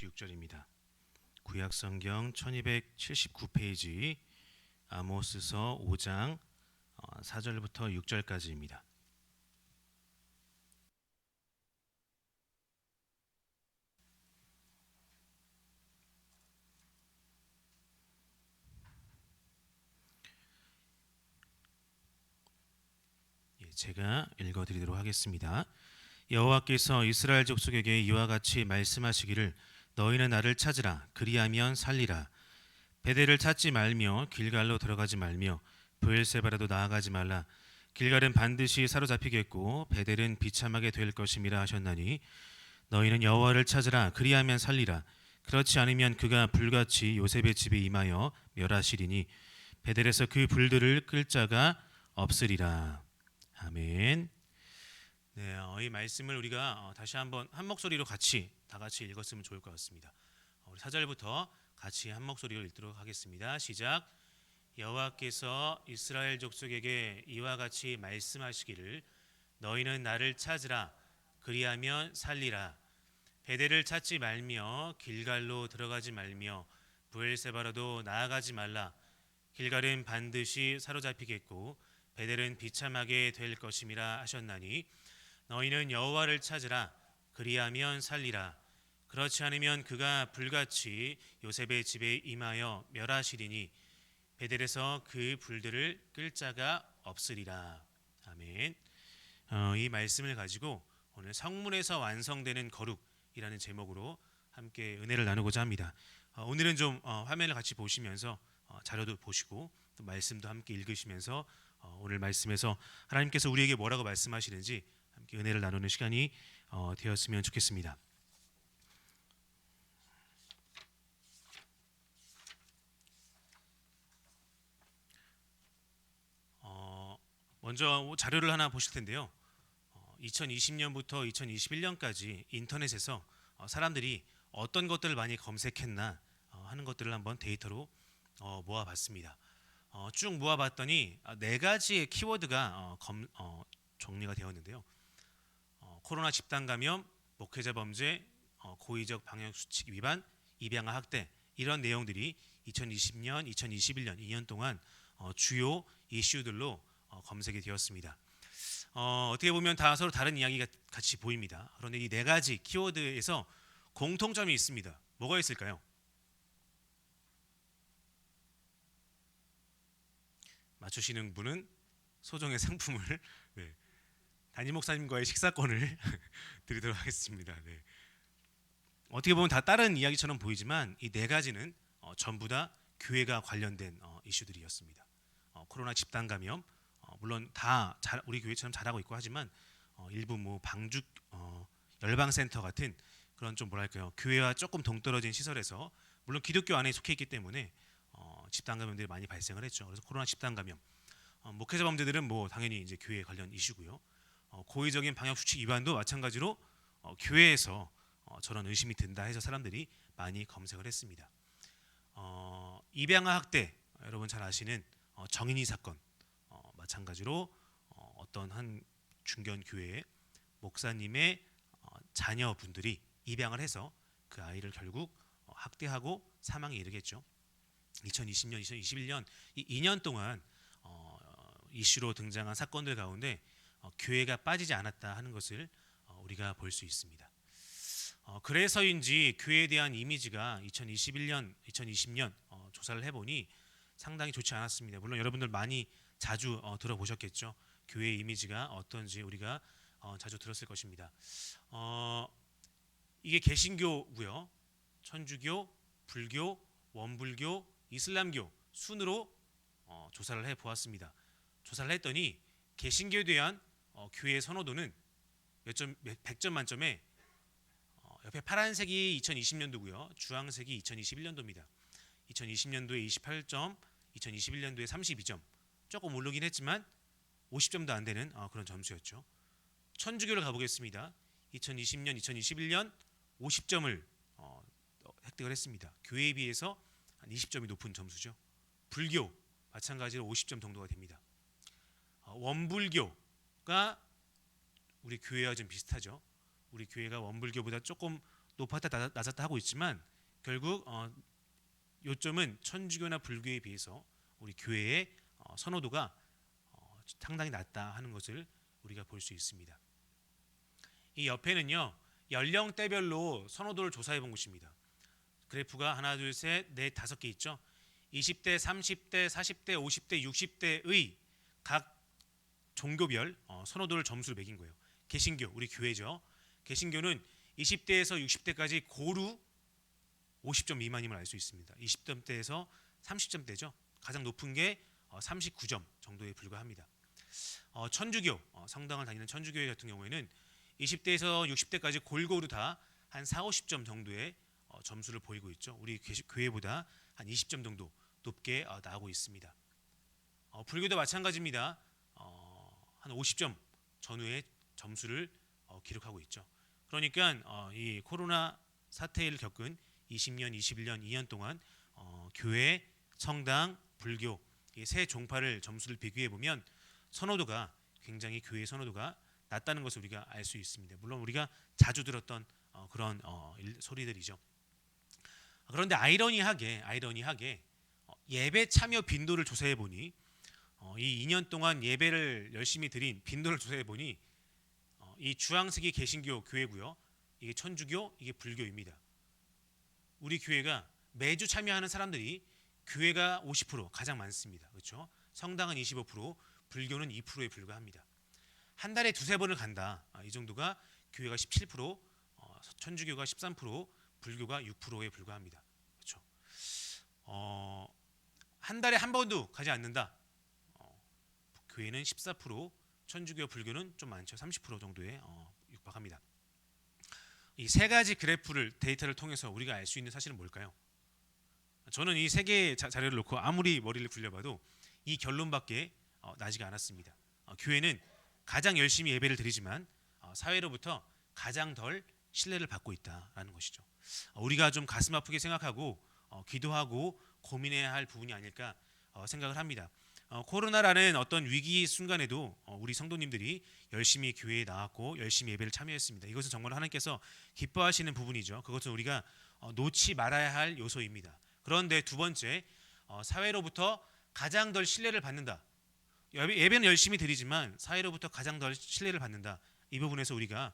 6절입니다. 구약성경 1279페이지 아모스서 5장 4절부터 6절까지입니다. 제가 읽어드리도록 하겠습니다. 여호와께서 이스라엘 족속에게 이와 같이 말씀하시기를 너희는 나를 찾으라 그리하면 살리라. 베델을 찾지 말며 길갈로 들어가지 말며 브엘세바라도 나아가지 말라. 길갈은 반드시 사로잡히겠고 베델은 비참하게 될 것임이라 하셨나니 너희는 여호와를 찾으라 그리하면 살리라. 그렇지 않으면 그가 불같이 요셉의 집에 임하여 멸하시리니 베델에서 그 불들을 끌 자가 없으리라. 아멘. 네, 이 말씀을 우리가 다시 한번 한 목소리로 다 같이 읽었으면 좋을 것 같습니다. 우리 4절부터 같이 한 목소리로 읽도록 하겠습니다. 시작. 여호와께서 이스라엘 족속에게 이와 같이 말씀하시기를 너희는 나를 찾으라 그리하면 살리라. 베델을 찾지 말며 길갈로 들어가지 말며 브엘세바라도 나아가지 말라. 길갈은 반드시 사로잡히겠고 베델은 비참하게 될 것임이라 하셨나니 너희는 여호와를 찾으라 그리하면 살리라. 그렇지 않으면 그가 불같이 요셉의 집에 임하여 멸하시리니 베델에서 그 불들을 끌 자가 없으리라. 아멘. 이 말씀을 가지고 오늘 성문에서 완성되는 거룩이라는 제목으로 함께 은혜를 나누고자 합니다. 오늘은 좀 화면을 같이 보시면서 자료도 보시고 또 말씀도 함께 읽으시면서 오늘 말씀에서 하나님께서 우리에게 뭐라고 말씀하시는지 함께 은혜를 나누는 시간이 되었으면 좋겠습니다. 먼저 자료를 하나 보실 텐데요. 2020년부터 2021년까지 인터넷에서 사람들이 어떤 것들을 많이 검색했나 하는 것들을 한번 데이터로 모아봤습니다. 쭉 모아봤더니 4가지의 키워드가 정리가 되었는데요. 코로나 집단 감염, 목회자 범죄, 고의적 방역 수칙 위반, 입양아 학대 이런 내용들이 2020년, 2021년 2년 동안 주요 이슈들로 검색이 되었습니다. 어떻게 보면 다 서로 다른 이야기가 같이 보입니다. 그런데 이 4가지 키워드에서 공통점이 있습니다. 뭐가 있을까요? 맞추시는 분은 소정의 상품을 담임 목사님과의 식사권을 드리도록 하겠습니다. 어떻게 보면 다 다른 이야기처럼 보이지만 이 4가지는 전부 다 교회가 관련된 이슈들이었습니다. 코로나 집단 감염, 물론 다 우리 교회처럼 잘하고 있고 하지만 일부 방죽 열방센터 같은 그런 좀 뭐랄까요, 교회와 조금 동떨어진 시설에서 물론 기독교 안에 속해 있기 때문에 집단 감염들이 많이 발생을 했죠. 그래서 코로나 집단 감염, 목회자 범죄들은 당연히 이제 교회 관련 이슈고요. 고의적인 방역 수칙 위반도 마찬가지로 교회에서 저런 의심이 든다 해서 사람들이 많이 검색을 했습니다. 입양아 학대, 여러분 잘 아시는 정인이 사건, 마찬가지로 어떤 한 중견 교회의 목사님의 자녀분들이 입양을 해서 그 아이를 결국 학대하고 사망에 이르겠죠. 2020년, 2021년 이 2년 동안 이슈로 등장한 사건들 가운데 교회가 빠지지 않았다 하는 것을 우리가 볼 수 있습니다. 그래서인지 교회에 대한 이미지가 2021년, 2020년 조사를 해보니 상당히 좋지 않았습니다. 물론 여러분들 많이 자주 들어보셨겠죠. 교회의 이미지가 어떤지 우리가 자주 들었을 것입니다. 이게 개신교고요. 천주교, 불교, 원불교, 이슬람교 순으로 조사를 해보았습니다. 조사를 했더니 개신교에 대한 교회의 선호도는 100점 만점에 옆에 파란색이 2020년도고요. 주황색이 2021년도입니다. 2020년도에 28점, 2021년도에 32점. 조금 오르긴 했지만 50점도 안 되는 그런 점수였죠. 천주교를 가보겠습니다. 2020년, 2021년 50점을 획득을 했습니다. 교회에 비해서 한 20점이 높은 점수죠. 불교 마찬가지로 50점 정도가 됩니다. 원불교가 우리 교회와 좀 비슷하죠. 우리 교회가 원불교보다 조금 높았다 낮았다 하고 있지만 결국 요점은 천주교나 불교에 비해서 우리 교회의 선호도가 상당히 낮다 하는 것을 우리가 볼 수 있습니다. 이 옆에는요 연령대별로 선호도를 조사해 본 것입니다. 그래프가 하나 둘 셋 넷 다섯 개 있죠. 20대, 30대, 40대, 50대, 60대의 각 종교별 선호도를 점수로 매긴 거예요. 개신교 우리 교회죠. 개신교는 20대에서 60대까지 고루 50점 미만임을 알 수 있습니다. 20점대에서 30점대죠. 가장 높은 게 39점 정도에 불과합니다. 천주교 성당을 다니는 천주교 같은 경우에는 20대에서 60대까지 골고루 다 한 4, 50점 정도의 점수를 보이고 있죠. 우리 교회보다 한 20점 정도 높게 나오고 있습니다. 불교도 마찬가지입니다. 한 50점 전후의 점수를 기록하고 있죠. 그러니까 이 코로나 사태를 겪은 20년, 21년, 2년 동안 교회, 성당, 불교 이 세 종파를 점수를 비교해 보면 선호도가 굉장히 교회의 선호도가 낮다는 것을 우리가 알 수 있습니다. 물론 우리가 자주 들었던 그런 소리들이죠. 그런데 아이러니하게 예배 참여 빈도를 조사해 보니 이 2년 동안 예배를 열심히 드린 빈도를 조사해 보니 이 주황색이 개신교 교회고요. 이게 천주교, 이게 불교입니다. 우리 교회가 매주 참여하는 사람들이 교회가 50% 가장 많습니다. 그렇죠? 성당은 25%, 불교는 2%에 불과합니다. 한 달에 두세 번을 간다. 이 정도가 교회가 17%, 천주교가 13%, 불교가 6%에 불과합니다. 그렇죠? 한 달에 한 번도 가지 않는다. 교회는 14%, 천주교, 불교는 좀 많죠. 30% 정도에 육박합니다. 이 세 가지 그래프를 데이터를 통해서 우리가 알 수 있는 사실은 뭘까요? 저는 이 세 개의 자료를 놓고 아무리 머리를 굴려봐도 이 결론밖에 나지가 않았습니다. 교회는 가장 열심히 예배를 드리지만 사회로부터 가장 덜 신뢰를 받고 있다라는 것이죠. 우리가 좀 가슴 아프게 생각하고 기도하고 고민해야 할 부분이 아닐까 생각을 합니다. 코로나라는 어떤 위기 순간에도 우리 성도님들이 열심히 교회에 나왔고 열심히 예배를 참여했습니다. 이것은 정말 하나님께서 기뻐하시는 부분이죠. 그것은 우리가 놓지 말아야 할 요소입니다. 그런데 두 번째, 사회로부터 가장 덜 신뢰를 받는다. 예배는 열심히 드리지만 사회로부터 가장 덜 신뢰를 받는다. 이 부분에서 우리가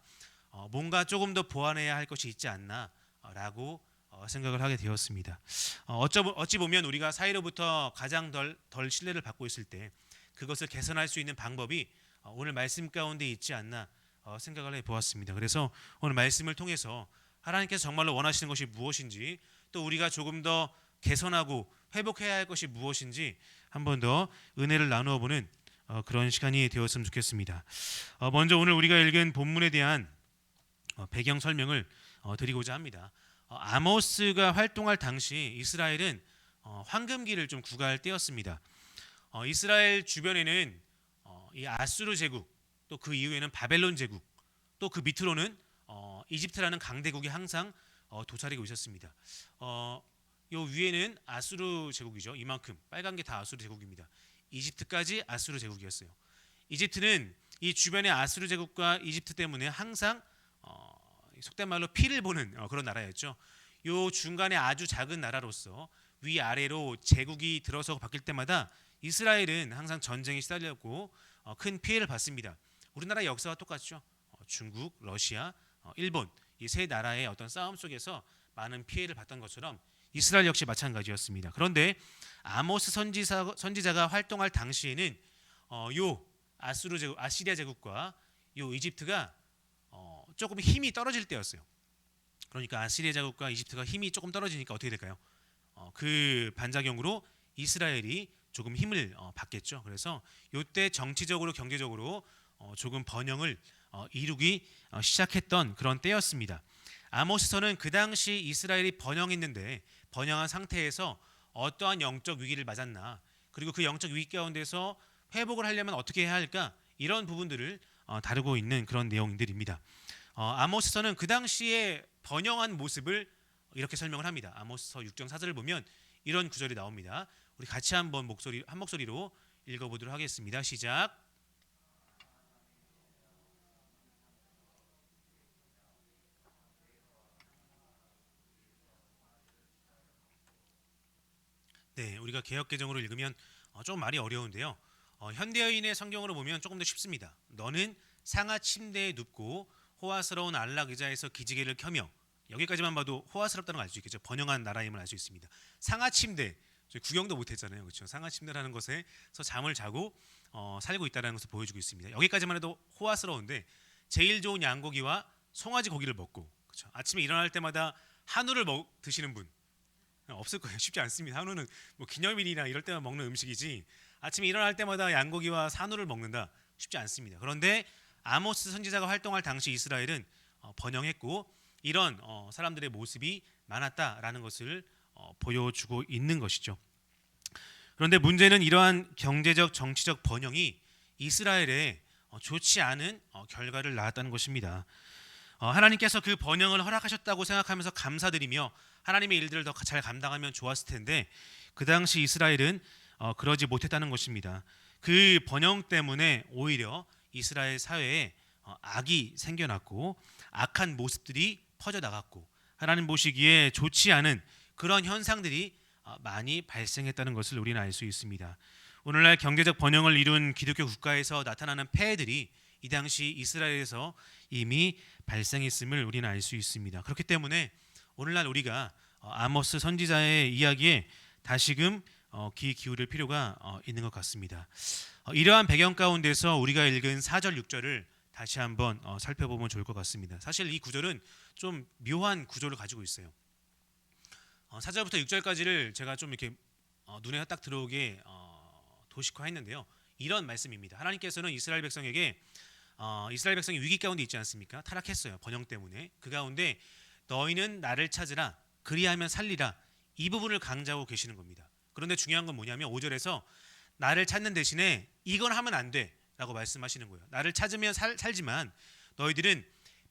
뭔가 조금 더 보완해야 할 것이 있지 않나라고 생각을 하게 되었습니다. 어찌 보면 우리가 사회로부터 가장 덜 신뢰를 받고 있을 때 그것을 개선할 수 있는 방법이 오늘 말씀 가운데 있지 않나 생각을 해보았습니다. 그래서 오늘 말씀을 통해서 하나님께서 정말로 원하시는 것이 무엇인지 또 우리가 조금 더 개선하고 회복해야 할 것이 무엇인지 한 번 더 은혜를 나누어 보는 그런 시간이 되었으면 좋겠습니다. 먼저 오늘 우리가 읽은 본문에 대한 배경 설명을 드리고자 합니다. 아모스가 활동할 당시 이스라엘은 황금기를 좀 구가할 때였습니다. 이스라엘 주변에는 이 아수르 제국, 또 그 이후에는 바벨론 제국, 또 그 밑으로는 이집트라는 강대국이 항상 도사리고 있었습니다. 요 위에는 아수르 제국이죠. 이만큼 빨간 게 다 아수르 제국입니다. 이집트까지 아수르 제국이었어요. 이집트는 이 주변의 아수르 제국과 이집트 때문에 항상 속된 말로 피를 보는 그런 나라였죠. 요 중간에 아주 작은 나라로서 위아래로 제국이 들어서 바뀔 때마다 이스라엘은 항상 전쟁에 시달렸고 큰 피해를 받습니다. 우리나라 역사와 똑같죠. 중국, 러시아, 일본 이 세 나라의 어떤 싸움 속에서 많은 피해를 봤던 것처럼 이스라엘 역시 마찬가지였습니다. 그런데 아모스 선지자가 활동할 당시에는 요 아수르 제국, 아시리아 제국과 요 이집트가 조금 힘이 떨어질 때였어요. 그러니까 아시리아 제국과 이집트가 힘이 조금 떨어지니까 어떻게 될까요? 그 반작용으로 이스라엘이 조금 힘을 받겠죠. 그래서 이때 정치적으로 경제적으로 조금 번영을 이루기 시작했던 그런 때였습니다. 아모스서는 그 당시 이스라엘이 번영했는데 번영한 상태에서 어떠한 영적 위기를 맞았나, 그리고 그 영적 위기 가운데서 회복을 하려면 어떻게 해야 할까, 이런 부분들을 다루고 있는 그런 내용들입니다. 아모스서는 그 당시에 번영한 모습을 이렇게 설명을 합니다. 아모스서 6장 4절을 보면 이런 구절이 나옵니다. 우리 같이 한번 한 목소리로 읽어보도록 하겠습니다. 시작. 우리가 개역 개정으로 읽으면 좀 말이 어려운데요. 현대인의 성경으로 보면 조금 더 쉽습니다. 너는 상하 침대에 눕고 호화스러운 안락 의자에서 기지개를 켜며, 여기까지만 봐도 호화스럽다는 걸 알 수 있겠죠. 번영한 나라임을 알 수 있습니다. 상하 침대, 저희 구경도 못했잖아요, 그렇죠? 상하 침대라는 것에서 잠을 자고 살고 있다는 것을 보여주고 있습니다. 여기까지만 해도 호화스러운데 제일 좋은 양고기와 송아지 고기를 먹고, 그렇죠? 아침에 일어날 때마다 한우를 드시는 분 없을 거예요. 쉽지 않습니다. 한우는 뭐 기념일이나 이럴 때만 먹는 음식이지 아침에 일어날 때마다 양고기와 산우를 먹는다, 쉽지 않습니다. 그런데 아모스 선지자가 활동할 당시 이스라엘은 번영했고 이런 사람들의 모습이 많았다라는 것을 보여주고 있는 것이죠. 그런데 문제는 이러한 경제적 정치적 번영이 이스라엘에 좋지 않은 결과를 낳았다는 것입니다. 하나님께서 그 번영을 허락하셨다고 생각하면서 감사드리며 하나님의 일들을 더 잘 감당하면 좋았을 텐데 그 당시 이스라엘은 그러지 못했다는 것입니다. 그 번영 때문에 오히려 이스라엘 사회에 악이 생겨났고 악한 모습들이 퍼져나갔고 하나님 보시기에 좋지 않은 그런 현상들이 많이 발생했다는 것을 우리는 알 수 있습니다. 오늘날 경제적 번영을 이룬 기독교 국가에서 나타나는 폐해들이 이 당시 이스라엘에서 이미 발생했음을 우리는 알 수 있습니다. 그렇기 때문에 오늘날 우리가 아모스 선지자의 이야기에 다시금 귀 기울일 필요가 있는 것 같습니다. 이러한 배경 가운데서 우리가 읽은 4절 6절을 다시 한번 살펴보면 좋을 것 같습니다. 사실 이 구절은 좀 묘한 구조를 가지고 있어요. 4절부터 6절까지를 제가 좀 이렇게 눈에 딱 들어오게 도식화했는데요. 이런 말씀입니다. 하나님께서는 이스라엘 백성에게 이스라엘 백성이 위기 가운데 있지 않습니까? 타락했어요. 번영 때문에. 그 가운데 너희는 나를 찾으라 그리하면 살리라, 이 부분을 강조하고 계시는 겁니다. 그런데 중요한 건 뭐냐면 5절에서 나를 찾는 대신에 이건 하면 안 돼 라고 말씀하시는 거예요. 나를 찾으면 살지만 너희들은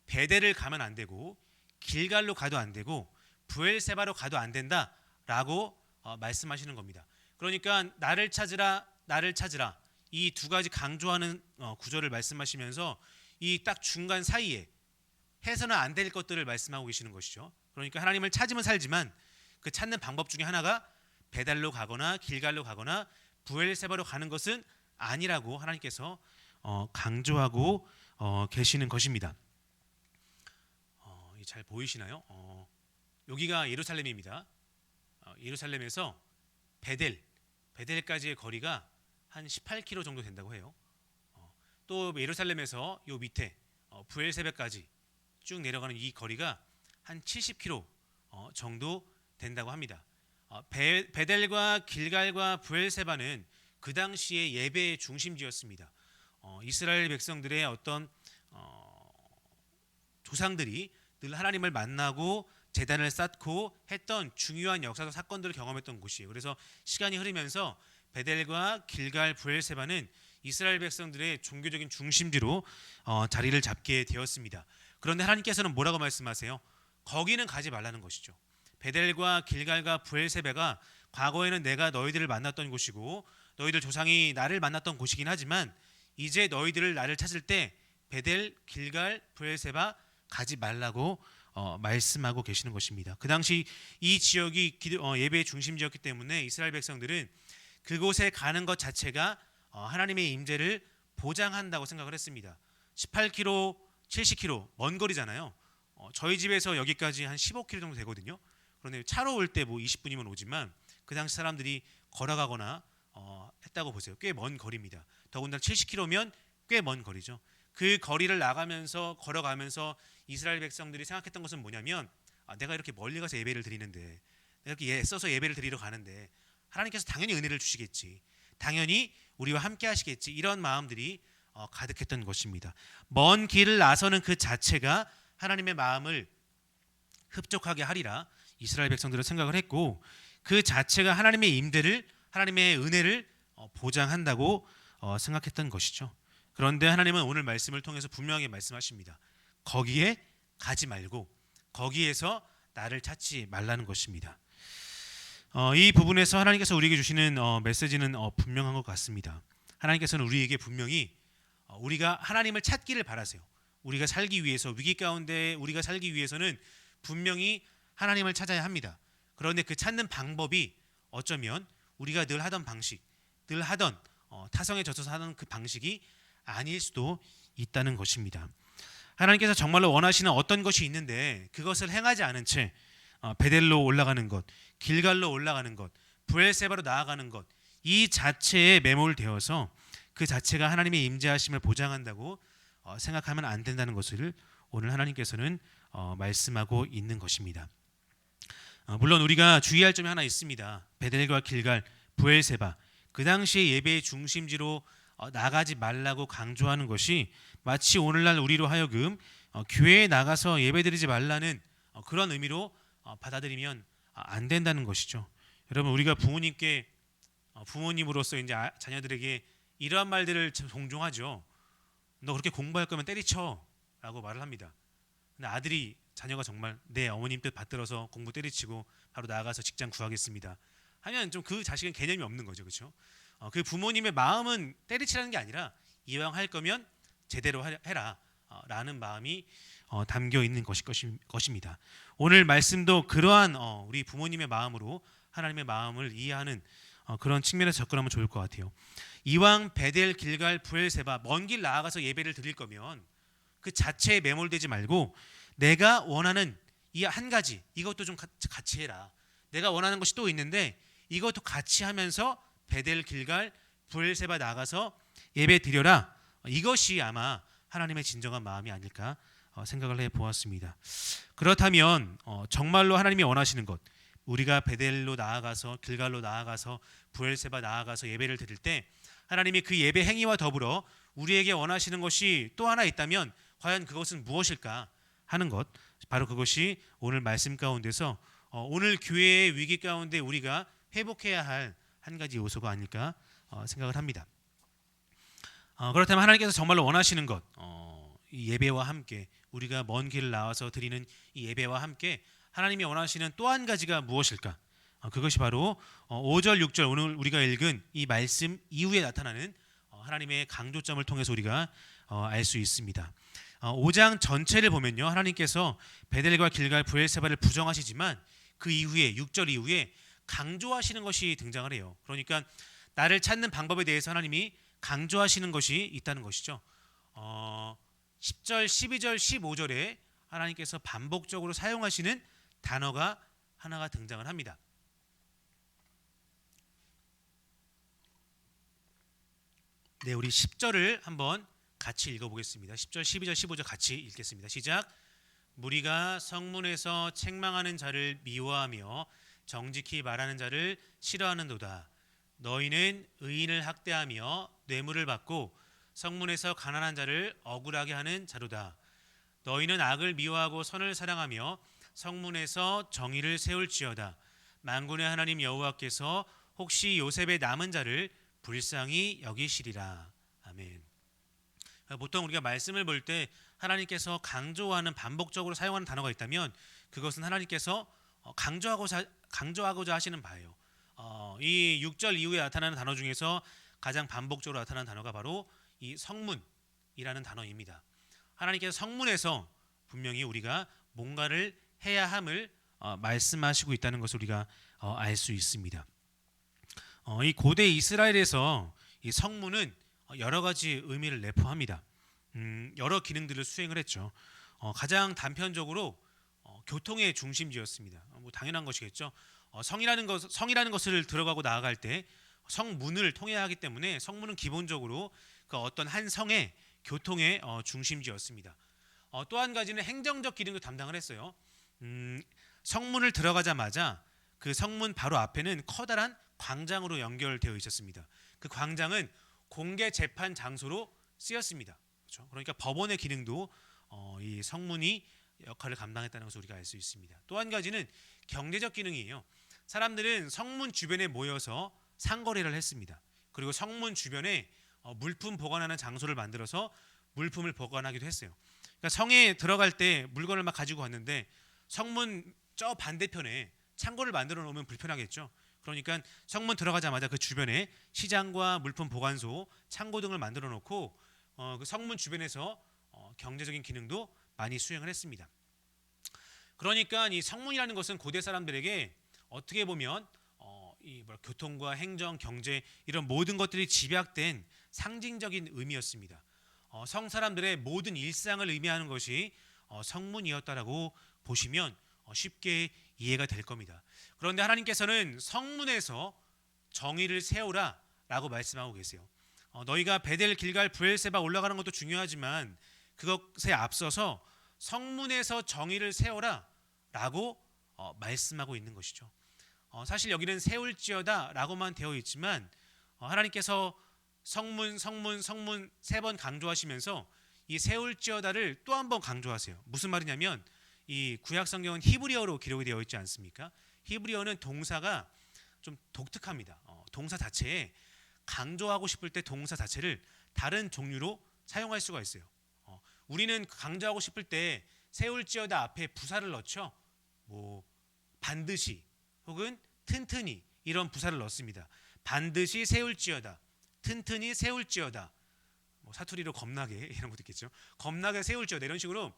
베델을 가면 안 되고 길갈로 가도 안 되고 브엘세바로 가도 안 된다 라고 말씀하시는 겁니다. 그러니까 나를 찾으라 이 두 가지 강조하는 구절을 말씀하시면서 이 딱 중간 사이에 해서는 안 될 것들을 말씀하고 계시는 것이죠. 그러니까 하나님을 찾으면 살지만 그 찾는 방법 중에 하나가 베달로 가거나 길갈로 가거나 브엘세바로 가는 것은 아니라고 하나님께서 강조하고 계시는 것입니다. 잘 보이시나요? 여기가 예루살렘입니다. 예루살렘에서 베델까지의 거리가 한 18km 정도 된다고 해요. 또 예루살렘에서 요 밑에 브엘세바까지 쭉 내려가는 이 거리가 한 70km 정도 된다고 합니다. 베델과 길갈과 브엘세바는 그 당시에 예배의 중심지였습니다. 이스라엘 백성들의 어떤 조상들이 늘 하나님을 만나고 제단을 쌓고 했던 중요한 역사적 사건들을 경험했던 곳이에요. 그래서 시간이 흐르면서 베델과 길갈, 브엘세바는 이스라엘 백성들의 종교적인 중심지로 자리를 잡게 되었습니다. 그런데 하나님께서는 뭐라고 말씀하세요? 거기는 가지 말라는 것이죠. 베델과 길갈과 브엘세바가 과거에는 내가 너희들을 만났던 곳이고 너희들 조상이 나를 만났던 곳이긴 하지만 이제 너희들을 나를 찾을 때 베델, 길갈, 브엘세바 가지 말라고 말씀하고 계시는 것입니다. 그 당시 이 지역이 예배의 중심지였기 때문에 이스라엘 백성들은 그곳에 가는 것 자체가 하나님의 임재를 보장한다고 생각을 했습니다. 18km, 70km 먼 거리잖아요. 저희 집에서 여기까지 한 15km 정도 되거든요. 그런데 차로 올 때 뭐 20분이면 오지만 그 당시 사람들이 걸어가거나 했다고 보세요. 꽤 먼 거리입니다. 더군다나 70km면 꽤 먼 거리죠. 그 거리를 나가면서 걸어가면서 이스라엘 백성들이 생각했던 것은 뭐냐면 내가 이렇게 멀리 가서 예배를 드리는데 내가 이렇게 애써서 예배를 드리러 가는데 하나님께서 당연히 은혜를 주시겠지, 당연히 우리와 함께 하시겠지, 이런 마음들이 가득했던 것입니다. 먼 길을 나서는 그 자체가 하나님의 마음을 흡족하게 하리라 이스라엘 백성들은 생각을 했고 그 자체가 하나님의 임대를, 하나님의 은혜를 보장한다고 생각했던 것이죠. 그런데 하나님은 오늘 말씀을 통해서 분명하게 말씀하십니다. 거기에 가지 말고 거기에서 나를 찾지 말라는 것입니다. 이 부분에서 하나님께서 우리에게 주시는 메시지는 분명한 것 같습니다. 하나님께서는 우리에게 분명히 우리가 하나님을 찾기를 바라세요. 우리가 살기 위해서, 위기 가운데 우리가 살기 위해서는 분명히 하나님을 찾아야 합니다. 그런데 그 찾는 방법이 어쩌면 우리가 늘 하던 방식, 늘 하던 타성에 젖어서 하던 그 방식이 아닐 수도 있다는 것입니다. 하나님께서 정말로 원하시는 어떤 것이 있는데 그것을 행하지 않은 채 베델로 올라가는 것, 길갈로 올라가는 것, 브엘세바로 나아가는 것, 이 자체에 매몰되어서 그 자체가 하나님의 임재하심을 보장한다고 생각하면 안 된다는 것을 오늘 하나님께서는 말씀하고 있는 것입니다. 물론 우리가 주의할 점이 하나 있습니다. 베델과 길갈, 브엘세바, 그 당시의 예배의 중심지로 나가지 말라고 강조하는 것이 마치 오늘날 우리로 하여금 교회에 나가서 예배드리지 말라는 그런 의미로 받아들이면 안 된다는 것이죠. 여러분, 우리가 부모님으로서 이제 자녀들에게 이러한 말들을 종종 하죠. 너 그렇게 공부할 거면 때리쳐라고 말을 합니다. 근데 자녀가 정말 내 어머님 뜻 받들어서 공부 때리치고 바로 나가서 직장 구하겠습니다 하면 좀 그 자식은 개념이 없는 거죠, 그렇죠? 그 부모님의 마음은 때리치라는 게 아니라 이왕 할 거면 제대로 해라 라는 마음이 담겨 있는 것입니다. 오늘 말씀도 그러한 우리 부모님의 마음으로 하나님의 마음을 이해하는 그런 측면에서 접근하면 좋을 것 같아요. 이왕 베델, 길갈, 브엘세바 먼 길 나아가서 예배를 드릴 거면 그 자체에 매몰되지 말고 내가 원하는 이 한 가지, 이것도 좀 같이 해라. 내가 원하는 것이 또 있는데 이것도 같이 하면서 베델, 길갈, 브엘세바 나가서 예배 드려라. 이것이 아마 하나님의 진정한 마음이 아닐까 생각을 해보았습니다. 그렇다면 정말로 하나님이 원하시는 것, 우리가 베델로 나아가서 길갈로 나아가서 브엘세바 나아가서 예배를 드릴 때 하나님이 그 예배 행위와 더불어 우리에게 원하시는 것이 또 하나 있다면 과연 그것은 무엇일까 하는 것, 바로 그것이 오늘 말씀 가운데서 오늘 교회의 위기 가운데 우리가 회복해야 할 한 가지 요소가 아닐까 생각을 합니다. 그렇다면 하나님께서 정말로 원하시는 것, 이 예배와 함께 우리가 먼 길을 나와서 드리는 이 예배와 함께 하나님이 원하시는 또 한 가지가 무엇일까? 그것이 바로 5절, 6절 오늘 우리가 읽은 이 말씀 이후에 나타나는 하나님의 강조점을 통해서 우리가 알 수 있습니다. 5장 전체를 보면요, 하나님께서 베델과 길갈, 브엘세바를 부정하시지만 그 이후에 6절 이후에 강조하시는 것이 등장을 해요. 그러니까 나를 찾는 방법에 대해서 하나님이 강조하시는 것이 있다는 것이죠. 10절, 12절, 15절에 하나님께서 반복적으로 사용하시는 단어가 하나가 등장을 합니다. 네, 우리 10절을 한번 같이 읽어보겠습니다. 10절, 12절, 15절 같이 읽겠습니다. 시작. 무리가 성문에서 책망하는 자를 미워하며 정직히 말하는 자를 싫어하는도다. 너희는 의인을 학대하며 뇌물을 받고 성문에서 가난한 자를 억울하게 하는 자로다. 너희는 악을 미워하고 선을 사랑하며 성문에서 정의를 세울지어다. 만군의 하나님 여호와께서 혹시 요셉의 남은 자를 불쌍히 여기시리라. 아멘. 보통 우리가 말씀을 볼 때 하나님께서 강조하는 반복적으로 사용하는 단어가 있다면 그것은 하나님께서 강조하고자 하시는 바예요. 이 6절 이후에 나타나는 단어 중에서 가장 반복적으로 나타나는 단어가 바로 이 성문이라는 단어입니다. 하나님께서 성문에서 분명히 우리가 뭔가를 해야 함을 말씀하시고 있다는 것을 우리가 알 수 있습니다. 이 고대 이스라엘에서 이 성문은 여러 가지 의미를 내포합니다. 여러 기능들을 수행을 했죠. 가장 단편적으로 교통의 중심지였습니다. 뭐 당연한 것이겠죠. 성이라는 것을 들어가고 나아갈 때 성문을 통해야 하기 때문에 성문은 기본적으로 그 어떤 한 성의 교통의 중심지였습니다. 또 한 가지는 행정적 기능도 담당을 했어요. 성문을 들어가자마자 그 성문 바로 앞에는 커다란 광장으로 연결되어 있었습니다. 그 광장은 공개 재판 장소로 쓰였습니다. 그렇죠? 그러니까 법원의 기능도 이 성문이 역할을 감당했다는 것을 우리가 알 수 있습니다. 또 한 가지는 경제적 기능이에요. 사람들은 성문 주변에 모여서 상거래를 했습니다. 그리고 성문 주변에 물품 보관하는 장소를 만들어서 물품을 보관하기도 했어요. 그러니까 성에 들어갈 때 물건을 막 가지고 왔는데 성문 저 반대편에 창고를 만들어 놓으면 불편하겠죠. 그러니까 성문 들어가자마자 그 주변에 시장과 물품 보관소, 창고 등을 만들어 놓고 그 성문 주변에서 경제적인 기능도 많이 수행을 했습니다. 그러니까 이 성문이라는 것은 고대 사람들에게 어떻게 보면 교통과 행정, 경제 이런 모든 것들이 집약된 상징적인 의미였습니다. 성 사람들의 모든 일상을 의미하는 것이 성문이었다라고 보시면 쉽게 이해가 될 겁니다. 그런데 하나님께서는 성문에서 정의를 세우라라고 말씀하고 계세요. 너희가 베델, 길갈, 브엘세바 올라가는 것도 중요하지만 그것에 앞서서 성문에서 정의를 세워라라고 말씀하고 있는 것이죠. 사실 여기는 세울지어다라고만 되어 있지만 하나님께서 성문, 성문, 성문 세 번 강조하시면서 이 세울지어다를 또 한 번 강조하세요. 무슨 말이냐면 이 구약 성경은 히브리어로 기록이 되어 있지 않습니까? 히브리어는 동사가 좀 독특합니다. 동사 자체에 강조하고 싶을 때 동사 자체를 다른 종류로 사용할 수가 있어요. 우리는 강조하고 싶을 때 세울지어다 앞에 부사를 넣죠. 반드시 혹은 튼튼히 이런 부사를 넣습니다. 반드시 세울지어다, 튼튼히 세울지어다, 사투리로 겁나게 이런 것도 있겠죠. 겁나게 세울지어다 이런 식으로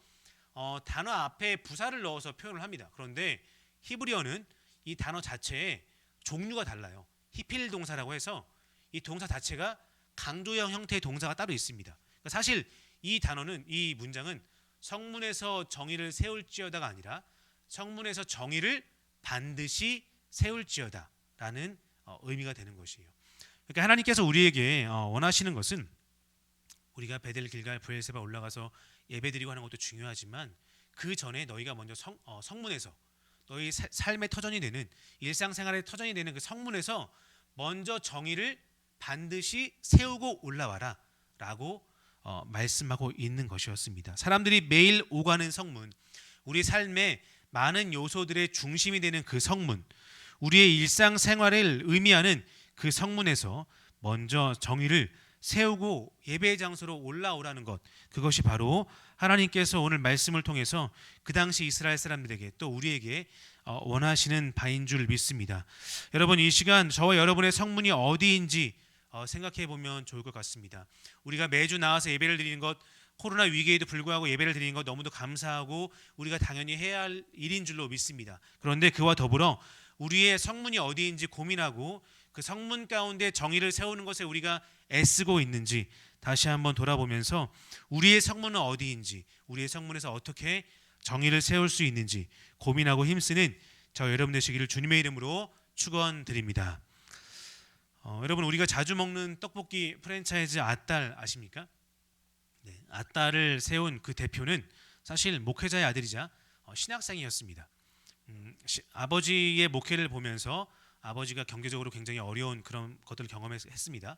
단어 앞에 부사를 넣어서 표현을 합니다. 그런데 히브리어는 이 단어 자체에 종류가 달라요. 히필 동사라고 해서 이 동사 자체가 강조형 형태의 동사가 따로 있습니다. 그러니까 사실 이 단어는, 이 문장은 성문에서 정의를 세울지어다가 아니라 성문에서 정의를 반드시 세울지어다라는 의미가 되는 것이에요. 그러니까 하나님께서 우리에게 원하시는 것은 우리가 베델, 길갈, 브엘세바 올라가서 예배드리고 하는 것도 중요하지만 그 전에 너희가 먼저 성문에서 너희 삶의 터전이 되는, 일상생활의 터전이 되는 그 성문에서 먼저 정의를 반드시 세우고 올라와라 라고 말씀하고 있는 것이었습니다. 사람들이 매일 오가는 성문, 우리 삶의 많은 요소들의 중심이 되는 그 성문, 우리의 일상생활을 의미하는 그 성문에서 먼저 정의를 세우고 예배의 장소로 올라오라는 것, 그것이 바로 하나님께서 오늘 말씀을 통해서 그 당시 이스라엘 사람들에게 또 우리에게 원하시는 바인 줄 믿습니다. 여러분, 이 시간 저와 여러분의 성문이 어디인지 생각해 보면 좋을 것 같습니다. 우리가 매주 나와서 예배를 드리는 것, 코로나 위기에도 불구하고 예배를 드리는 것 너무도 감사하고 우리가 당연히 해야 할 일인 줄로 믿습니다. 그런데 그와 더불어 우리의 성문이 어디인지 고민하고 그 성문 가운데 정의를 세우는 것에 우리가 애쓰고 있는지 다시 한번 돌아보면서 우리의 성문은 어디인지, 우리의 성문에서 어떻게 정의를 세울 수 있는지 고민하고 힘쓰는 저 여러분 되시기를 주님의 이름으로 축원드립니다. 여러분, 우리가 자주 먹는 떡볶이 프랜차이즈 아딸 아십니까? 네, 아딸을 세운 그 대표는 사실 목회자의 아들이자 신학생이었습니다. 아버지의 목회를 보면서 아버지가 경제적으로 굉장히 어려운 그런 것들을 경험했습니다.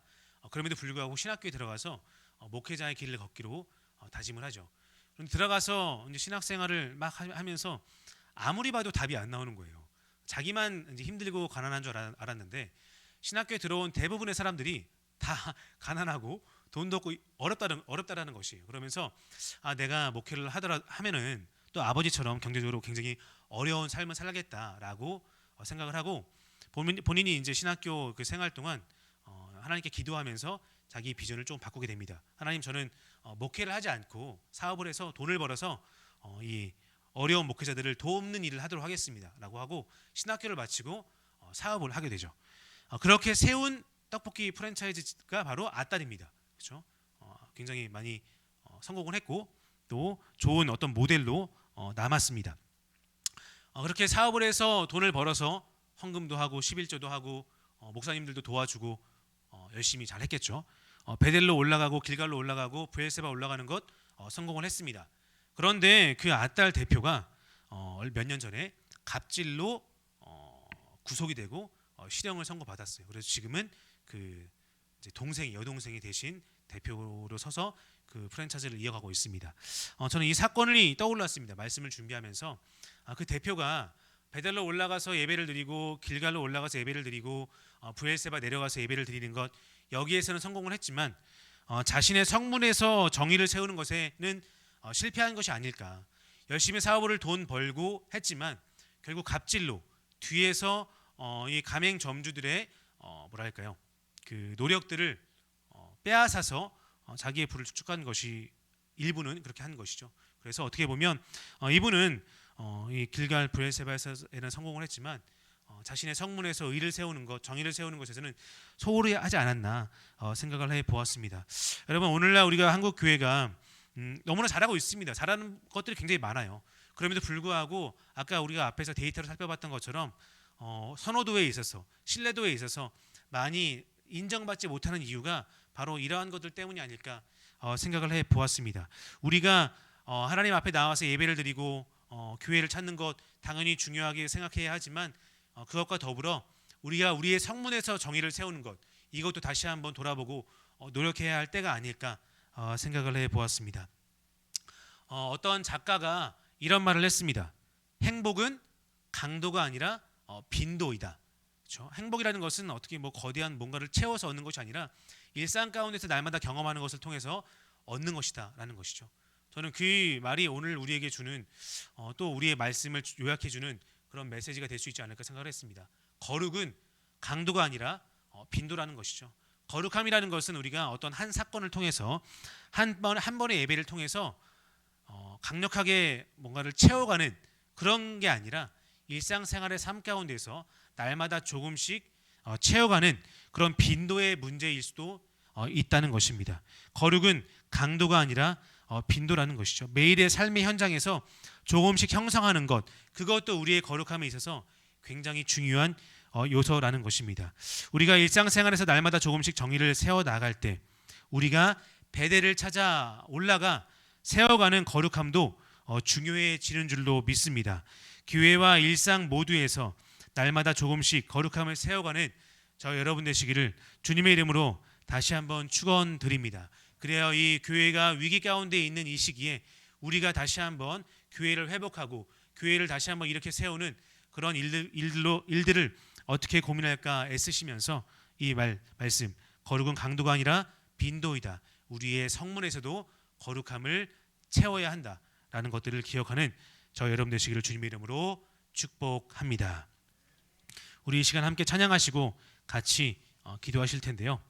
그럼에도 불구하고 신학교에 들어가서 목회자의 길을 걷기로 다짐을 하죠. 그런데 들어가서 이제 신학생활을 막 하면서 아무리 봐도 답이 안 나오는 거예요. 자기만 이제 힘들고 가난한 줄 알았는데 신학교에 들어온 대부분의 사람들이 다 가난하고 돈도 없고 어렵다라는 것이에요. 그러면서 내가 목회를 하면은 또 아버지처럼 경제적으로 굉장히 어려운 삶을 살겠다라고 생각을 하고 본인이 이제 신학교 그 생활 동안 하나님께 기도하면서 자기 비전을 좀 바꾸게 됩니다. 하나님, 저는 목회를 하지 않고 사업을 해서 돈을 벌어서 이 어려운 목회자들을 돕는 일을 하도록 하겠습니다라고 하고 신학교를 마치고 사업을 하게 되죠. 그렇게 세운 떡볶이 프랜차이즈가 바로 아딸입니다. 그렇죠? 굉장히 많이 성공을 했고 또 좋은 어떤 모델로 남았습니다. 그렇게 사업을 해서 돈을 벌어서 헌금도 하고 11조도 하고 목사님들도 도와주고 열심히 잘 했겠죠. 베델로 올라가고 길갈로 올라가고 브엘세바 올라가는 것 성공을 했습니다. 그런데 그 아딸 대표가 몇 년 전에 갑질로 구속이 되고 실형을 선고받았어요. 그래서 지금은 그 이제 여동생이 대신 대표로 서서 그 프랜차이즈를 이어가고 있습니다. 저는 이 사건이 떠올랐습니다. 말씀을 준비하면서 그 대표가 베델로 올라가서 예배를 드리고 길갈로 올라가서 예배를 드리고 브엘세바 내려가서 예배를 드리는 것, 여기에서는 성공을 했지만 자신의 성문에서 정의를 세우는 것에는 실패한 것이 아닐까. 열심히 사업을 돈 벌고 했지만 결국 갑질로 뒤에서 이 가맹점주들의 뭐랄까요, 그 노력들을 빼앗아서 자기의 부를 축적한 것이 일부는 그렇게 한 것이죠. 그래서 어떻게 보면 이분은 이 길갈 브엘세바에서는 성공을 했지만 자신의 성문에서 의를 세우는 것, 정의를 세우는 것에서는 소홀히 하지 않았나 생각을 해보았습니다. 여러분, 오늘날 우리가 한국 교회가 너무나 잘하고 있습니다. 잘하는 것들이 굉장히 많아요. 그럼에도 불구하고 아까 우리가 앞에서 데이터를 살펴봤던 것처럼 선호도에 있어서, 신뢰도에 있어서 많이 인정받지 못하는 이유가 바로 이러한 것들 때문이 아닐까 생각을 해보았습니다. 우리가 하나님 앞에 나와서 예배를 드리고 교회를 찾는 것 당연히 중요하게 생각해야 하지만 그것과 더불어 우리가 우리의 성문에서 정의를 세우는 것, 이것도 다시 한번 돌아보고 노력해야 할 때가 아닐까 생각을 해보았습니다. 어떤 작가가 이런 말을 했습니다. 행복은 강도가 아니라 빈도이다. 그렇죠? 행복이라는 것은 어떻게 거대한 뭔가를 채워서 얻는 것이 아니라 일상 가운데서 날마다 경험하는 것을 통해서 얻는 것이다라는 것이죠. 저는 그 말이 오늘 우리에게 주는 또 우리의 말씀을 요약해주는 그런 메시지가 될 수 있지 않을까 생각을 했습니다. 거룩은 강도가 아니라 빈도라는 것이죠. 거룩함이라는 것은 우리가 어떤 한 사건을 통해서 한 번의 예배를 통해서 강력하게 뭔가를 채워가는 그런 게 아니라 일상생활의 삶 가운데서 날마다 조금씩 채워가는 그런 빈도의 문제일 수도 있다는 것입니다. 거룩은 강도가 아니라 빈도라는 것이죠. 매일의 삶의 현장에서 조금씩 형성하는 것, 그것도 우리의 거룩함에 있어서 굉장히 중요한 요소라는 것입니다. 우리가 일상생활에서 날마다 조금씩 정의를 세워나갈 때 우리가 베델을 찾아 올라가 세워가는 거룩함도 중요해지는 줄로 믿습니다. 교회와 일상 모두에서 날마다 조금씩 거룩함을 세워가는 저 여러분 되시기를 주님의 이름으로 다시 한번 축원드립니다. 그래야 이 교회가 위기 가운데 있는 이 시기에 우리가 다시 한번 교회를 회복하고 교회를 다시 한번 이렇게 세우는 그런 일들을 어떻게 고민할까 애쓰시면서 이 말씀, 거룩은 강도가 아니라 빈도이다. 우리의 성문에서도 거룩함을 채워야 한다라는 것들을 기억하는 저 여러분 되시기를 주님의 이름으로 축복합니다. 우리 이 시간 함께 찬양하시고 같이 기도하실 텐데요.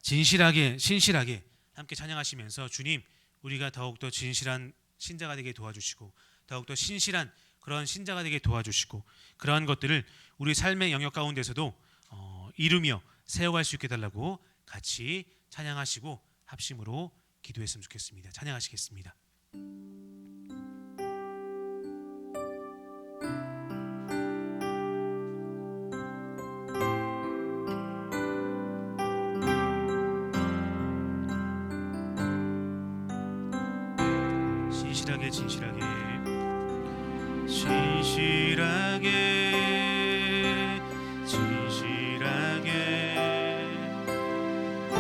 신실하게 함께 찬양하시면서 주님, 우리가 더욱더 진실한 신자가 되게 도와주시고 더욱더 신실한 그런 신자가 되게 도와주시고 그러한 것들을 우리 삶의 영역 가운데서도 이루며 세워갈 수 있게 해달라고 같이 찬양하시고 합심으로 기도했으면 좋겠습니다. 찬양하시겠습니다.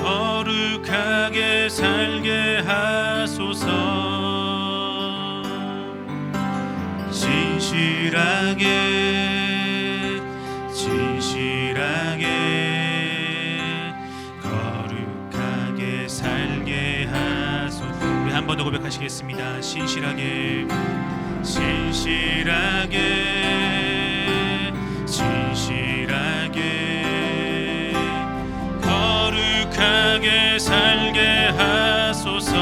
거룩하게 살게 하소서. 진실하게 거룩하게 살게 하소서. 우리 한 번 더 고백하시겠습니다. 신실하게 거룩하게 살게 하소서.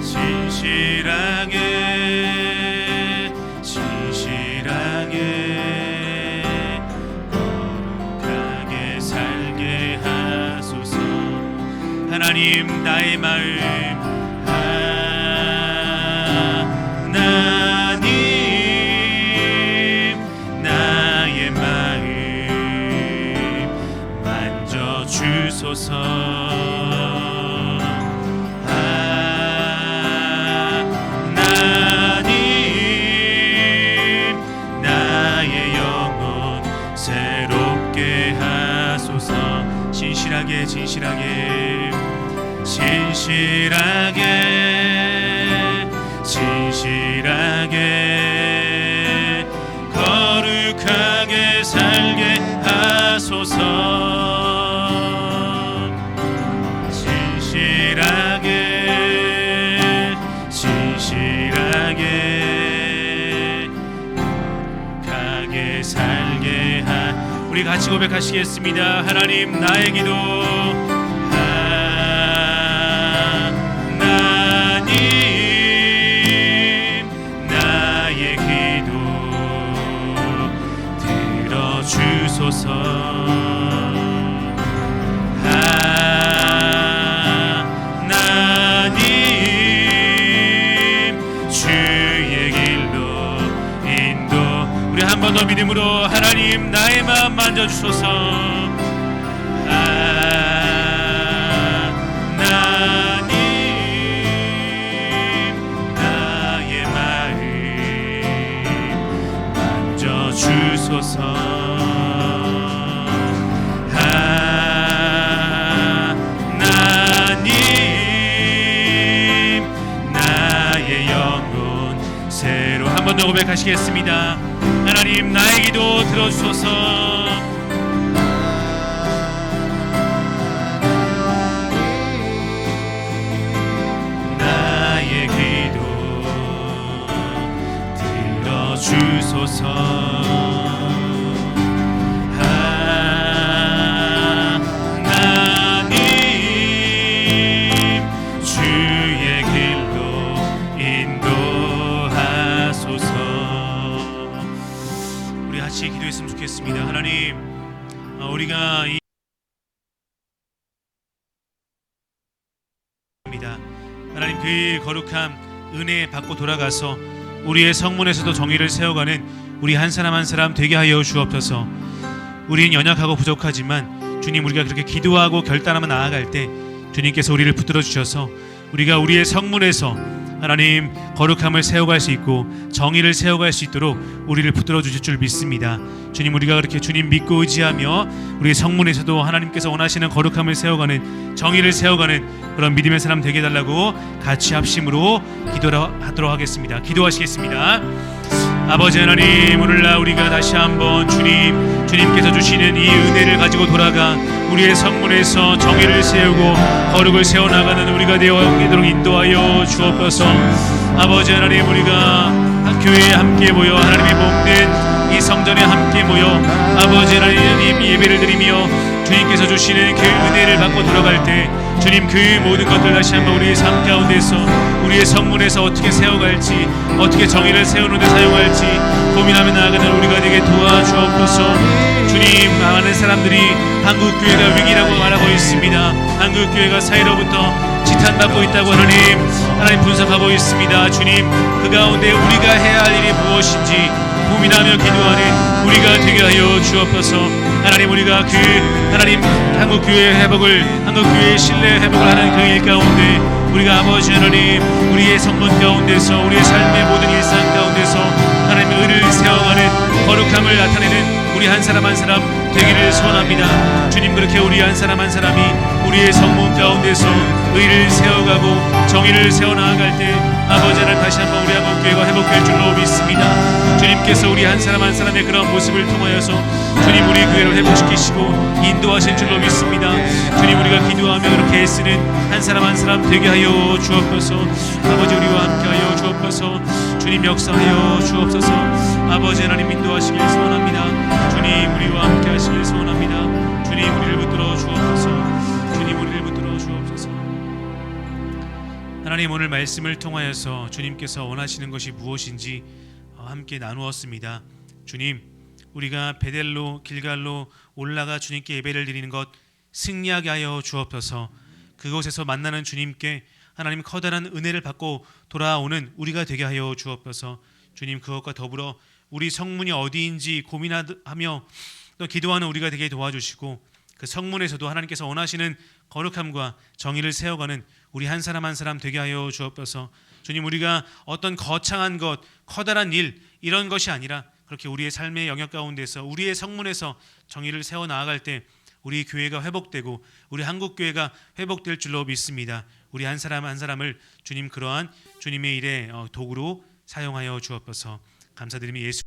진실하게 거룩하게 살게 하소서. 하나님, 나의 마음 주소서. 하나님, 나의 영혼 새롭게 하소서. 진실하게 거룩하게 살게 하소서. 거룩하게 살게 우리 같이 고백하시겠습니다. 하나님, 나의 기도 하나님, 믿음으로 하나님 나의 마음 만져주소서. 하나님 나의 마음 만져주소서. 한 번 더 고백하시겠습니다. 하나님 나의 기도 들어주소서. 나의 기도 들어주소서. 기도했으면 좋겠습니다. 하나님, 우리가 하나님 그 거룩한 은혜 받고 돌아가서 우리의 성문에서도 정의를 세워가는 우리 한 사람 한 사람 되게 하여 주옵소서. 우리는 연약하고 부족하지만 주님, 우리가 그렇게 기도하고 결단하며 나아갈 때 주님께서 우리를 붙들어 주셔서 우리가 우리의 성문에서 하나님 거룩함을 세워갈 수 있고 정의를 세워갈 수 있도록 우리를 붙들어 주실 줄 믿습니다. 주님, 우리가 그렇게 주님 믿고 의지하며 우리 성문에서도 하나님께서 원하시는 거룩함을 세워가는 정의를 세워가는 그런 믿음의 사람 되게 해달라고 같이 합심으로 기도하도록 하겠습니다. 기도하시겠습니다. 아버지 하나님, 오늘날 우리가 다시 한번 주님께서 주시는 이 은혜를 가지고 돌아가 우리의 성문에서 정의를 세우고 거룩을 세워나가는 우리가 되도록 인도하여 주옵소서. 아버지 하나님, 우리가 교회에 함께 모여 하나님의 몸된 이 성전에 함께 모여 아버지 하나님 예배를 드리며 주님께서 주시는 그 은혜를 받고 돌아갈 때 주님, 그 모든 것들 다시 한번 우리의 삶 가운데서 우리의 성문에서 어떻게 세워갈지, 어떻게 정의를 세우는 데 사용할지 고민하며 나아가는 우리가 되게 도와주옵소서. 주님, 많은 사람들이 한국교회가 위기라고 말하고 있습니다. 한국교회가 사이로부터 지탄받고 있다고 하나님 분석하고 있습니다. 주님, 그 가운데 우리가 해야 할 일이 무엇인지 고민하며 기도하는 우리가 되게 하여 주옵소서. 하나님, 우리가 하나님 한국교회의 회복을, 한국교회의 신뢰 회복을 하는 그 일 가운데 우리가 아버지 하나님 우리의 성문 가운데서 우리의 삶의 모든 일상 가운데서 하나님의 의를 세워가는 거룩함을 나타내는 우리 한 사람 한 사람 되기를 소원합니다. 주님, 그렇게 우리 한 사람 한 사람이 우리의 성문 가운데서 의를 세워가고 정의를 세워나갈 때 아버지 하나님 다시 한번 우리 한국교회가 회복될 줄로 믿습니다. 주님께서 우리 한 사람 한 사람의 그런 모습을 통하여서 주님, 우리 교회를 회복시키시고 인도하실 줄로 믿습니다. 주님, 우리가 기도하며 그렇게 애쓰는 한 사람 한 사람 되게 하여 주옵소서. 아버지, 우리와 함께 하여 주옵소서. 주님, 역사하여 주옵소서. 아버지 하나님 인도하시길 소원합니다. 주님, 우리와 함께 하시길 소원합니다. 주님, 우리를 붙들어 주옵소서. 주님, 우리를 붙들어 주옵소서. 하나님, 오늘 말씀을 통하여서 주님께서 원하시는 것이 무엇인지 함께 나누었습니다. 주님, 우리가 베델로 길갈로 올라가 주님께 예배를 드리는 것 승리하게 하여 주옵소서. 그곳에서 만나는 주님께 하나님 커다란 은혜를 받고 돌아오는 우리가 되게 하여 주옵소서. 주님, 그것과 더불어 우리 성문이 어디인지 고민하며 또 기도하는 우리가 되게 도와주시고 그 성문에서도 하나님께서 원하시는 거룩함과 정의를 세워가는 우리 한 사람 한 사람 되게 하여 주옵소서. 주님, 우리가 어떤 거창한 것, 커다란 일 이런 것이 아니라 그렇게 우리의 삶의 영역 가운데서 우리의 성문에서 정의를 세워나갈 때 우리 교회가 회복되고 우리 한국교회가 회복될 줄로 믿습니다. 우리 한 사람 한 사람을 주님, 그러한 주님의 일에 도구로 사용하여 주옵소서. 감사드리며 예수